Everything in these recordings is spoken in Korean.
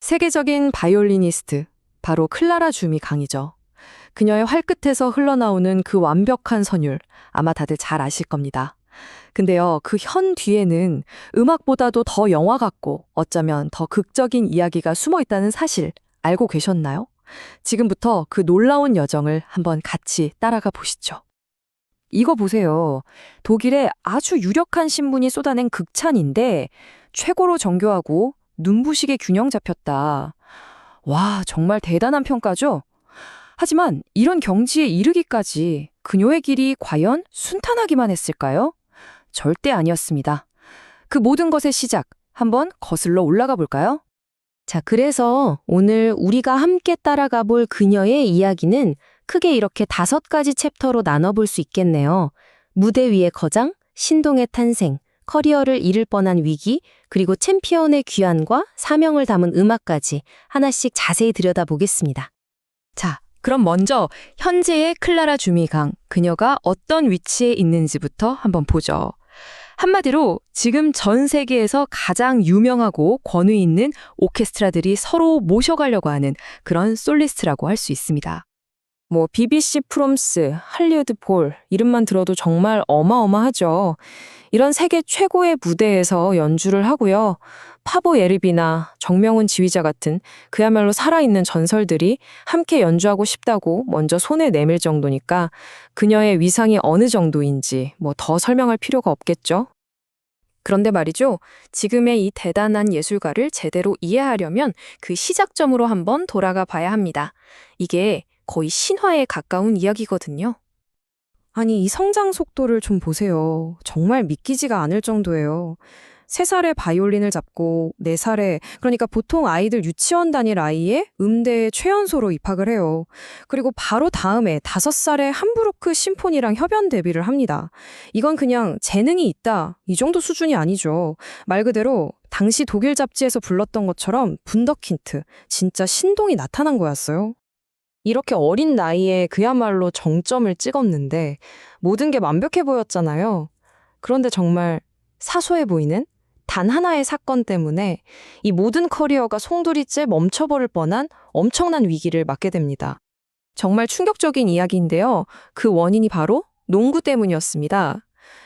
세계적인 바이올리니스트, 바로 클라라 주미 강이죠. 그녀의 활끝에서 흘러나오는 그 완벽한 선율, 아마 다들 잘 아실 겁니다. 근데요, 그 현 뒤에는 음악보다도 더 영화 같고 어쩌면 더 극적인 이야기가 숨어 있다는 사실 알고 계셨나요? 지금부터 그 놀라운 여정을 한번 같이 따라가 보시죠. 이거 보세요. 독일의 아주 유력한 신문이 쏟아낸 극찬인데 최고로 정교하고 눈부시게 균형 잡혔다. 와, 정말 대단한 평가죠? 하지만 이런 경지에 이르기까지 그녀의 길이 과연 순탄하기만 했을까요? 절대 아니었습니다. 그 모든 것의 시작, 한번 거슬러 올라가 볼까요? 자, 그래서 오늘 우리가 함께 따라가 볼 그녀의 이야기는 크게 이렇게 5가지 챕터로 나눠볼 수 있겠네요. 무대 위의 거장, 신동의 탄생, 커리어를 잃을 뻔한 위기, 그리고 챔피언의 귀환과 사명을 담은 음악까지 하나씩 자세히 들여다보겠습니다. 자, 그럼 먼저 현재의 클라라 주미 강, 그녀가 어떤 위치에 있는지부터 한번 보죠. 한마디로 지금 전 세계에서 가장 유명하고 권위 있는 오케스트라들이 서로 모셔가려고 하는 그런 솔리스트라고 할 수 있습니다. BBC 프롬스, 할리우드 볼, 이름만 들어도 정말 어마어마하죠. 이런 세계 최고의 무대에서 연주를 하고요. 파보 예르비나 정명훈 지휘자 같은 그야말로 살아있는 전설들이 함께 연주하고 싶다고 먼저 손에 내밀 정도니까 그녀의 위상이 어느 정도인지 더 설명할 필요가 없겠죠. 그런데 말이죠. 지금의 이 대단한 예술가를 제대로 이해하려면 그 시작점으로 한번 돌아가 봐야 합니다. 이게 거의 신화에 가까운 이야기거든요. 아니, 이 성장 속도를 좀 보세요. 정말 믿기지가 않을 정도예요. 3살에 바이올린을 잡고 4살에, 그러니까 보통 아이들 유치원 다닐 아이의 음대에 최연소로 입학을 해요. 그리고 바로 다음에 5살에 함부르크 심포니랑 협연 데뷔를 합니다. 이건 그냥 재능이 있다, 이 정도 수준이 아니죠. 말 그대로 당시 독일 잡지에서 불렀던 것처럼 분더킨트, 진짜 신동이 나타난 거였어요. 이렇게 어린 나이에 그야말로 정점을 찍었는데 모든 게 완벽해 보였잖아요. 그런데 정말 사소해 보이는 단 하나의 사건 때문에 이 모든 커리어가 송두리째 멈춰버릴 뻔한 엄청난 위기를 맞게 됩니다. 정말 충격적인 이야기인데요. 그 원인이 바로 농구 때문이었습니다.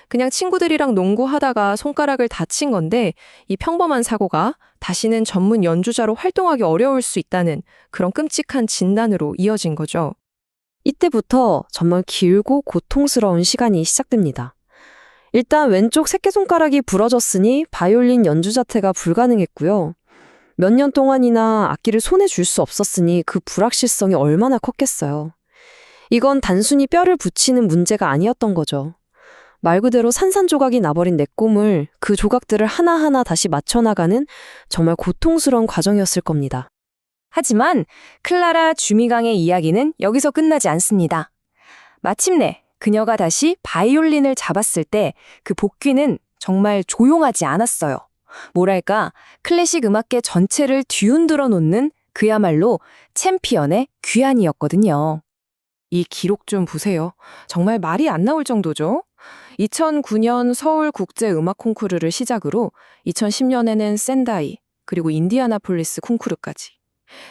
그냥 친구들이랑 농구하다가 손가락을 다친 건데 이 평범한 사고가 다시는 전문 연주자로 활동하기 어려울 수 있다는 그런 끔찍한 진단으로 이어진 거죠. 이때부터 정말 길고 고통스러운 시간이 시작됩니다. 일단 왼쪽 새끼손가락이 부러졌으니 바이올린 연주 자체가 불가능했고요. 몇 년 동안이나 악기를 손에 쥘 수 없었으니 그 불확실성이 얼마나 컸겠어요. 이건 단순히 뼈를 붙이는 문제가 아니었던 거죠. 말 그대로 산산조각이 나버린 내 꿈을 그 조각들을 하나하나 다시 맞춰나가는 정말 고통스러운 과정이었을 겁니다. 하지만 클라라 주미강의 이야기는 여기서 끝나지 않습니다. 마침내 그녀가 다시 바이올린을 잡았을 때 그 복귀는 정말 조용하지 않았어요. 뭐랄까, 클래식 음악계 전체를 뒤흔들어 놓는 그야말로 챔피언의 귀환이었거든요. 이 기록 좀 보세요. 정말 말이 안 나올 정도죠? 2009년 서울국제음악 콩쿠르를 시작으로 2010년에는 샌다이, 그리고 인디아나폴리스 콩쿠르까지.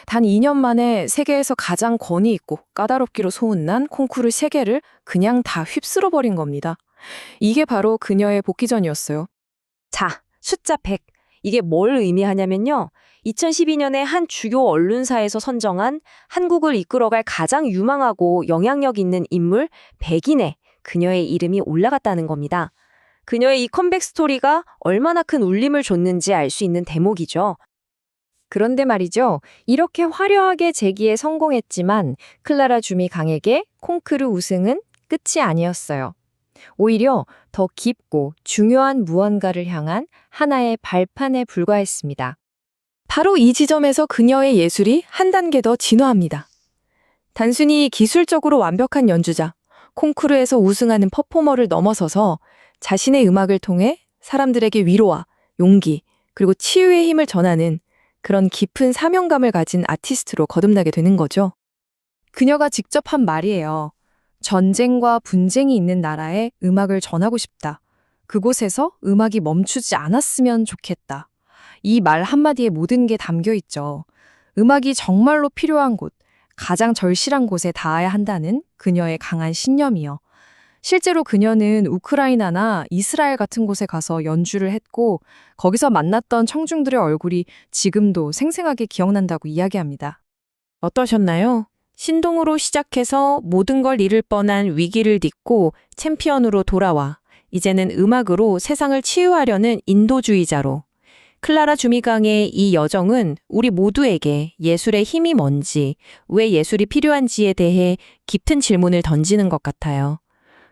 단 2년 만에 세계에서 가장 권위 있고 까다롭기로 소문난 콩쿠르 3개를 그냥 다 휩쓸어버린 겁니다. 이게 바로 그녀의 복귀전이었어요. 자, 숫자 100. 이게 뭘 의미하냐면요. 2012년에 한 주요 언론사에서 선정한 한국을 이끌어갈 가장 유망하고 영향력 있는 인물 100인에 그녀의 이름이 올라갔다는 겁니다. 그녀의 이 컴백 스토리가 얼마나 큰 울림을 줬는지 알 수 있는 대목이죠. 그런데 말이죠. 이렇게 화려하게 재기에 성공했지만 클라라 주미 강에게 콩쿠르 우승은 끝이 아니었어요. 오히려 더 깊고 중요한 무언가를 향한 하나의 발판에 불과했습니다. 바로 이 지점에서 그녀의 예술이 한 단계 더 진화합니다. 단순히 기술적으로 완벽한 연주자, 콩쿠르에서 우승하는 퍼포머를 넘어서서 자신의 음악을 통해 사람들에게 위로와 용기, 그리고 치유의 힘을 전하는 그런 깊은 사명감을 가진 아티스트로 거듭나게 되는 거죠. 그녀가 직접 한 말이에요. 전쟁과 분쟁이 있는 나라에 음악을 전하고 싶다. 그곳에서 음악이 멈추지 않았으면 좋겠다. 이 말 한마디에 모든 게 담겨 있죠. 음악이 정말로 필요한 곳, 가장 절실한 곳에 닿아야 한다는 그녀의 강한 신념이요. 실제로 그녀는 우크라이나나 이스라엘 같은 곳에 가서 연주를 했고 거기서 만났던 청중들의 얼굴이 지금도 생생하게 기억난다고 이야기합니다. 어떠셨나요? 신동으로 시작해서 모든 걸 잃을 뻔한 위기를 딛고 챔피언으로 돌아와 이제는 음악으로 세상을 치유하려는 인도주의자로. 클라라 주미강의 이 여정은 우리 모두에게 예술의 힘이 뭔지, 왜 예술이 필요한지에 대해 깊은 질문을 던지는 것 같아요.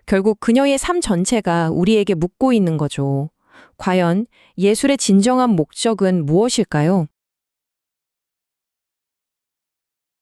결국 그녀의 삶 전체가 우리에게 묻고 있는 거죠. 과연 예술의 진정한 목적은 무엇일까요?